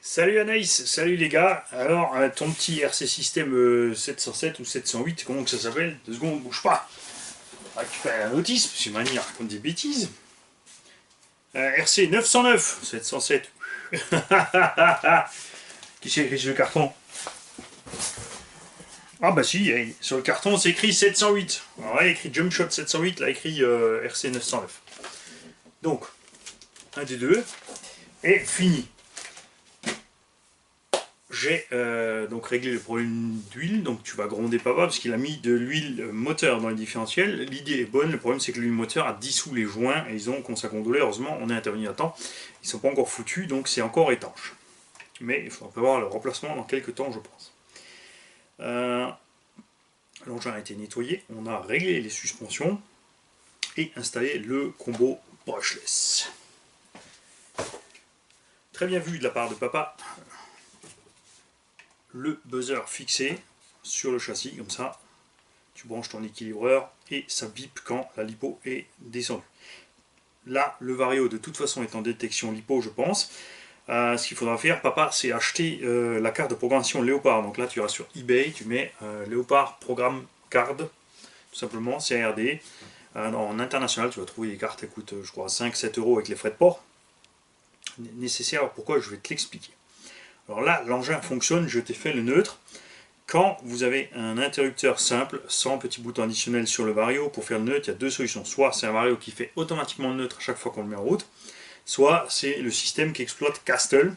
Salut Anaïs, salut les gars. Alors, ton petit RC System 707 ou 708, comment que ça s'appelle? 2 secondes, bouge pas. Ah, tu fais un autisme, c'est manière, raconte des bêtises. RC 909, 707. Qui c'est écrit sur le carton? Ah bah si, sur le carton c'est écrit 708. Alors là, il y a écrit Jump Shot 708, là écrit RC 909. Donc, un des deux, et fini. J'ai donc réglé le problème d'huile, donc tu vas gronder papa parce qu'il a mis de l'huile moteur dans les différentiels. L'idée est bonne, le problème c'est que l'huile moteur a dissous les joints et ils ont qu'on s'est condolé. Heureusement, on est intervenu à temps. Ils sont pas encore foutus, donc c'est encore étanche. Mais il faudra prévoir le remplacement dans quelques temps, je pense. L'engin a été nettoyé, on a réglé les suspensions et installé le combo brushless. Très bien vu de la part de papa. Le buzzer fixé sur le châssis, comme ça, tu branches ton équilibreur et ça bip quand la lipo est descendue. Là, le vario de toute façon est en détection lipo, je pense. Ce qu'il faudra faire, papa, c'est acheter la carte de programmation Léopard. Donc là, tu iras sur eBay, tu mets Léopard Programme Card, tout simplement, CRD. En international, tu vas trouver des cartes qui coûtent, je crois, 5-7 € avec les frais de port. Nécessaire, pourquoi, je vais te l'expliquer. Alors là, l'engin fonctionne, je t'ai fait le neutre. Quand vous avez un interrupteur simple, sans petit bouton additionnel sur le vario, pour faire le neutre, il y a deux solutions. Soit c'est un vario qui fait automatiquement le neutre à chaque fois qu'on le met en route, soit c'est le système qui exploite Castle.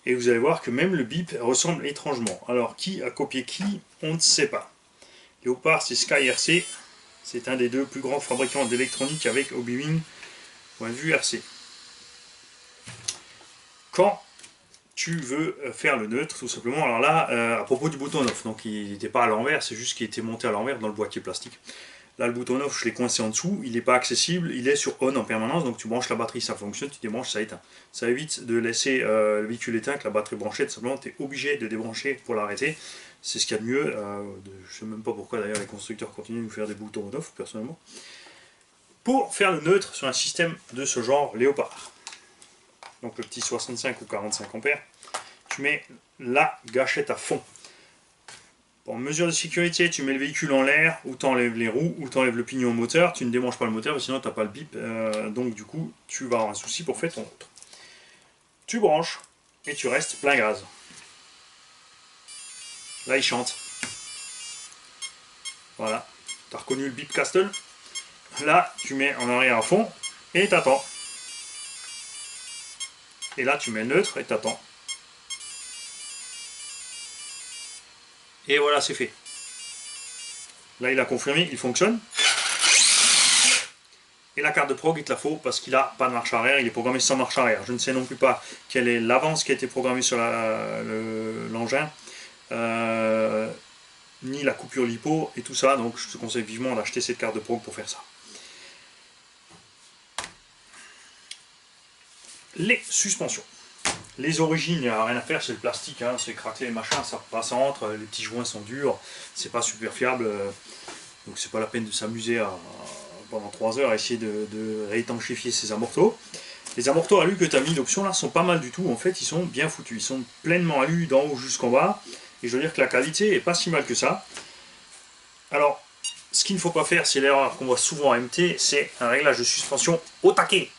Et vous allez voir que même le bip ressemble étrangement. Alors qui a copié qui, on ne sait pas. Léopard, c'est Sky RC. C'est un des deux plus grands fabricants d'électronique avec Obi-Wan, point de vue RC. Quand tu veux faire le neutre, tout simplement. Alors là, à propos du bouton off, donc il n'était pas à l'envers, c'est juste qu'il était monté à l'envers dans le boîtier plastique. Là, le bouton off, je l'ai coincé en dessous, il n'est pas accessible, il est sur on en permanence, donc tu branches la batterie, ça fonctionne, tu débranches, ça éteint. Ça évite de laisser le véhicule éteint avec la batterie branchée, tout simplement, tu es obligé de débrancher pour l'arrêter. C'est ce qu'il y a de mieux. Je ne sais même pas pourquoi d'ailleurs les constructeurs continuent de nous faire des boutons on off, personnellement. Pour faire le neutre sur un système de ce genre Léopard, donc le petit 65 ou 45 ampères, tu mets la gâchette à fond. Pour mesure de sécurité, tu mets le véhicule en l'air, ou tu enlèves les roues, ou tu enlèves le pignon au moteur, tu ne débranches pas le moteur, sinon tu n'as pas le bip, donc du coup, tu vas avoir un souci pour faire ton autre. Tu branches, et tu restes plein gaz. Là, il chante. Voilà. Tu as reconnu le bip Castle. Là, tu mets en arrière à fond, et t'attends. Et là, tu mets neutre, et t'attends. Et voilà, c'est fait. Là, il a confirmé, il fonctionne. Et la carte de prog, il te la faut parce qu'il n'a pas de marche arrière, il est programmé sans marche arrière. Je ne sais non plus pas quelle est l'avance qui a été programmée sur l'engin, ni la coupure lipo et tout ça. Donc, je te conseille vivement d'acheter cette carte de prog pour faire ça. Les suspensions. Les origines, il n'y a rien à faire, c'est le plastique, hein, c'est craquelé, machin, ça passe entre, les petits joints sont durs, c'est pas super fiable, donc c'est pas la peine de s'amuser pendant 3 heures à essayer de réétanchifier ces amortos. Les amortos alu que tu as mis d'option là sont pas mal du tout, en fait ils sont bien foutus, ils sont pleinement alu d'en haut jusqu'en bas, et je veux dire que la qualité est pas si mal que ça. Alors, ce qu'il ne faut pas faire, c'est l'erreur qu'on voit souvent en MT, c'est un réglage de suspension au taquet.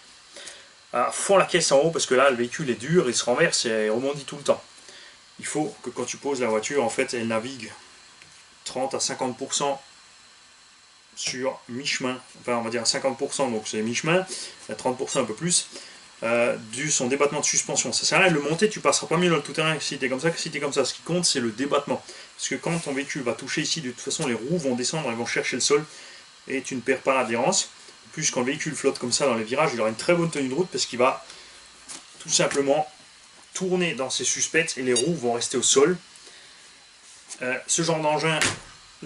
Fond la caisse en haut parce que là le véhicule est dur, il se renverse et rebondit tout le temps. Il faut que quand tu poses la voiture, en fait elle navigue 30 à 50% sur mi-chemin, enfin on va dire 50%, donc c'est mi-chemin, 30% un peu plus, du son débattement de suspension. Ça sert à rien de le monter, tu passeras pas mieux dans le tout-terrain si tu es comme ça que si tu es comme ça. Ce qui compte c'est le débattement. Parce que quand ton véhicule va toucher ici, de toute façon les roues vont descendre, elles vont chercher le sol et tu ne perds pas l'adhérence. Plus quand le véhicule flotte comme ça dans les virages, il aura une très bonne tenue de route parce qu'il va tout simplement tourner dans ses suspects et les roues vont rester au sol. Ce genre d'engin,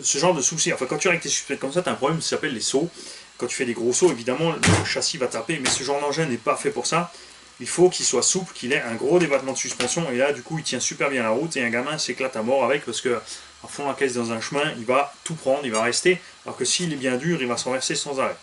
ce genre de souci, enfin quand tu règles tes suspects comme ça, tu as un problème qui s'appelle les sauts. Quand tu fais des gros sauts, évidemment, le châssis va taper, mais ce genre d'engin n'est pas fait pour ça. Il faut qu'il soit souple, qu'il ait un gros débattement de suspension, et là, du coup, il tient super bien la route, et un gamin s'éclate à mort avec, parce que à fond la caisse dans un chemin, il va tout prendre, il va rester, alors que s'il est bien dur, il va s'en verser sans arrêt.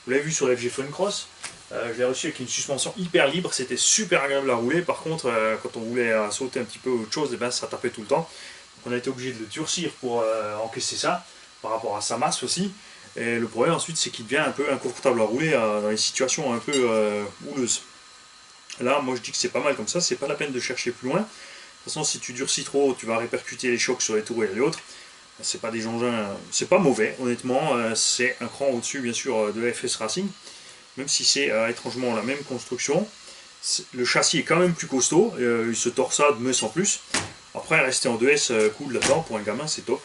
Vous l'avez vu sur la FG Fun Cross, Je l'ai reçu avec une suspension hyper libre, c'était super agréable à rouler. Par contre, quand on voulait sauter un petit peu autre chose, et ben, ça tapait tout le temps. Donc on a été obligé de le durcir pour encaisser ça, par rapport à sa masse aussi. Et le problème ensuite, c'est qu'il devient un peu inconfortable à rouler dans les situations un peu houleuses. Là, moi je dis que c'est pas mal comme ça, c'est pas la peine de chercher plus loin. De toute façon, si tu durcis trop, tu vas répercuter les chocs sur les tours et les autres. C'est pas des engins, c'est pas mauvais, honnêtement. C'est un cran au-dessus, bien sûr, de FS Racing, même si c'est étrangement la même construction. Le châssis est quand même plus costaud, il se torsade, mais sans plus. Après, rester en 2S cool là-dedans, pour un gamin, c'est top.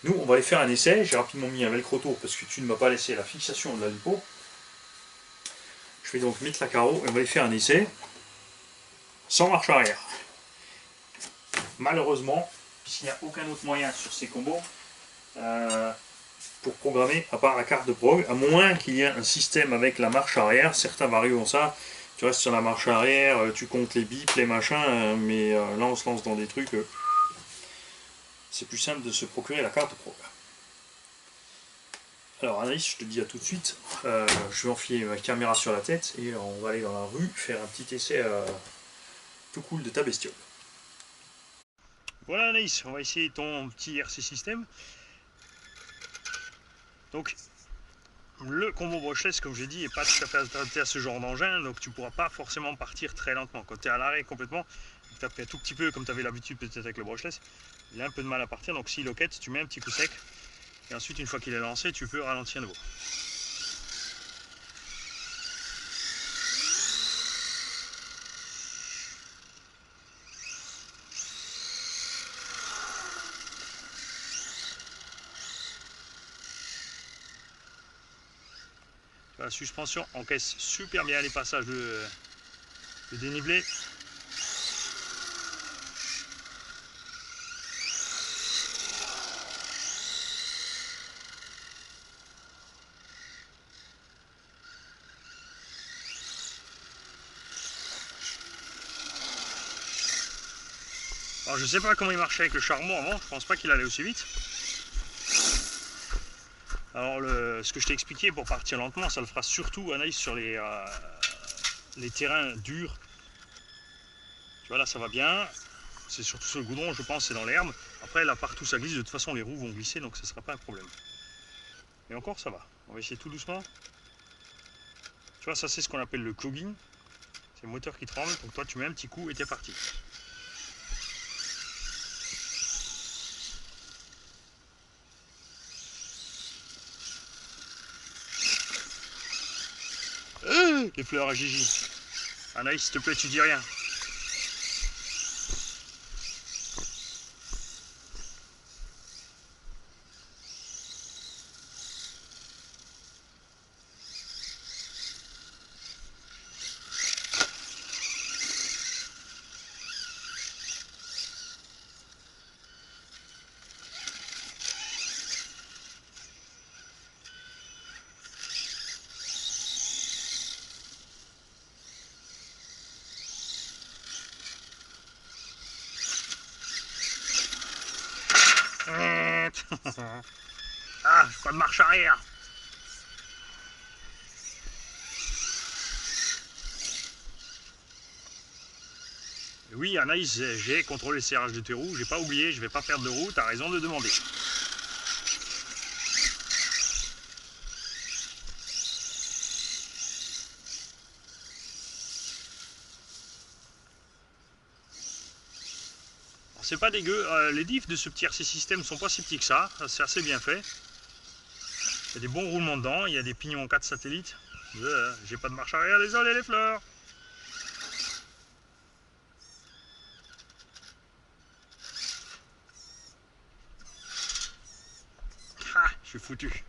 Nous, on va aller faire un essai. J'ai rapidement mis un velcro tour parce que tu ne m'as pas laissé la fixation de la lipo. Je vais donc mettre la carreau et on va aller faire un essai sans marche arrière. Malheureusement, puisqu'il n'y a aucun autre moyen sur ces combos pour programmer à part la carte de prog, à moins qu'il y ait un système avec la marche arrière. Certains varient ont ça. Tu restes sur la marche arrière, tu comptes les bips, les machins, mais là on se lance dans des trucs. C'est plus simple de se procurer la carte de prog. Alors Anaïs, je te dis à tout de suite, je vais enfiler ma caméra sur la tête et on va aller dans la rue faire un petit essai tout cool de ta bestiole. Voilà Anaïs, on va essayer ton petit RC système. Donc le combo brushless, comme j'ai dit, n'est pas tout à fait adapté à ce genre d'engin, donc tu ne pourras pas forcément partir très lentement. Quand tu es à l'arrêt complètement, tu as pris un tout petit peu comme tu avais l'habitude peut-être avec le brushless, il a un peu de mal à partir, donc s'il loquette, tu mets un petit coup sec, et ensuite une fois qu'il est lancé, tu peux ralentir à nouveau. La suspension encaisse super bien les passages de dénivelé. Alors je sais pas comment il marchait avec le charbon avant, je pense pas qu'il allait aussi vite. Alors ce que je t'ai expliqué pour partir lentement, ça le fera surtout Anaïs sur les terrains durs. Tu vois là ça va bien, c'est surtout sur le goudron je pense, c'est dans l'herbe. Après là partout ça glisse, de toute façon les roues vont glisser donc ça sera pas un problème. Et encore ça va, on va essayer tout doucement. Tu vois ça c'est ce qu'on appelle le clogging, c'est le moteur qui tremble, donc toi tu mets un petit coup et t'es parti. Les fleurs à Gigi. Anaïs s'il te plaît tu dis rien. Ah, je pas de marche arrière. Et oui, Anaïs, j'ai contrôlé le serrage de tes roues, j'ai pas oublié, je vais pas perdre de roue, t'as raison de demander. C'est pas dégueu, les diffs de ce petit RC système sont pas si petits que ça, c'est assez bien fait. Il y a des bons roulements dedans, il y a des pignons 4 satellites. J'ai pas de marche arrière, désolé les fleurs. Ah, je suis foutu.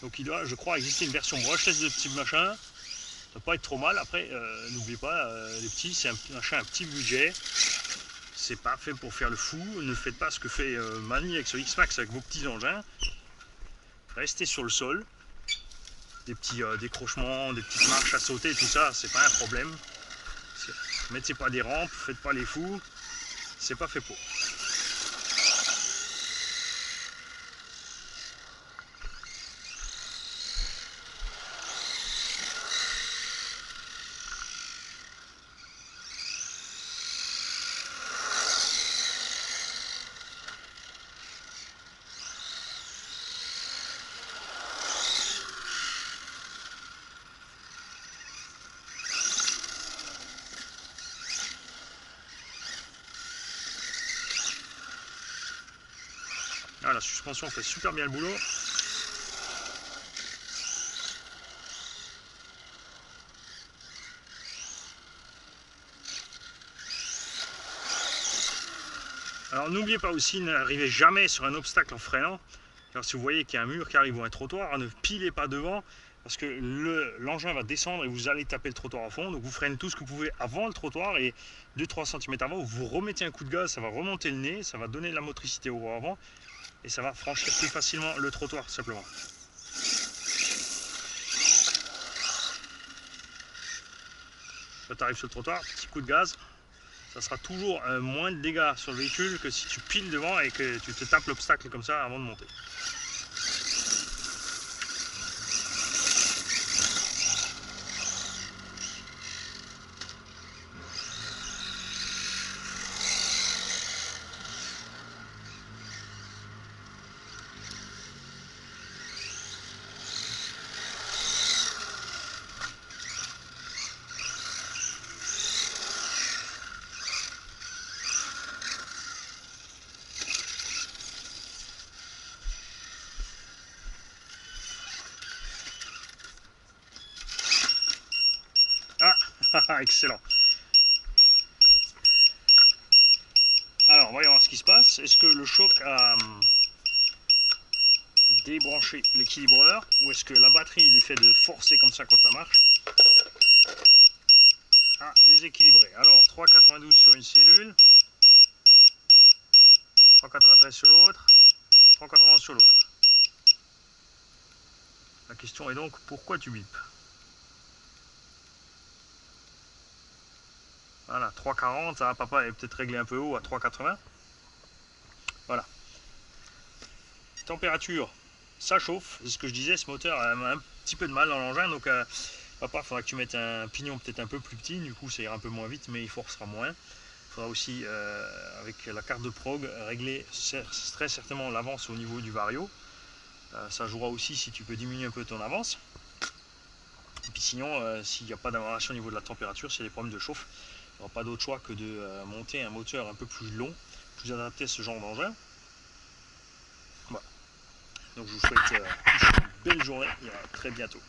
Donc il doit, je crois, exister une version brushless de ce petit machin. Ça va pas être trop mal. Après, n'oubliez pas, les petits, c'est un machin à petit budget. C'est pas fait pour faire le fou. Ne faites pas ce que fait Mani avec ce X-Max avec vos petits engins. Restez sur le sol. Des petits décrochements, des petites marches à sauter, tout ça, c'est pas un problème. Mettez pas des rampes, faites pas les fous. C'est pas fait pour. Ah, la suspension fait super bien le boulot. Alors n'oubliez pas aussi, n'arrivez jamais sur un obstacle en freinant. Alors si vous voyez qu'il y a un mur qui arrive ou un trottoir, ne pilez pas devant parce que l'engin va descendre et vous allez taper le trottoir à fond. Donc vous freinez tout ce que vous pouvez avant le trottoir et 2-3 cm avant, vous remettez un coup de gaz, ça va remonter le nez, ça va donner de la motricité au bras avant et ça va franchir plus facilement le trottoir tout simplement. Quand tu arrives sur le trottoir, petit coup de gaz, ça sera toujours moins de dégâts sur le véhicule que si tu piles devant et que tu te tapes l'obstacle comme ça avant de monter. Ah, excellent. Alors, voyons voir ce qui se passe. Est-ce que le choc a débranché l'équilibreur ou est-ce que la batterie, du fait de forcer comme ça contre la marche, a déséquilibré? Alors, 3,92 sur une cellule, 3,93 sur l'autre, 3,80 sur l'autre. La question est donc, pourquoi tu bipes? Voilà, 3,40, ça, papa est peut-être réglé un peu haut à 3,80. Voilà. Température, ça chauffe, c'est ce que je disais, ce moteur a un petit peu de mal dans l'engin, donc papa, il faudra que tu mettes un pignon peut-être un peu plus petit, du coup ça ira un peu moins vite, mais il forcera moins. Il faudra aussi, avec la carte de prog, régler très certainement l'avance au niveau du vario. Ça jouera aussi si tu peux diminuer un peu ton avance. Et puis sinon, s'il n'y a pas d'amélioration au niveau de la température, s'il y a des problèmes de chauffe, il n'y aura pas d'autre choix que de monter un moteur un peu plus long, plus adapté à ce genre d'engin. Voilà. Donc je vous souhaite une belle journée et à très bientôt.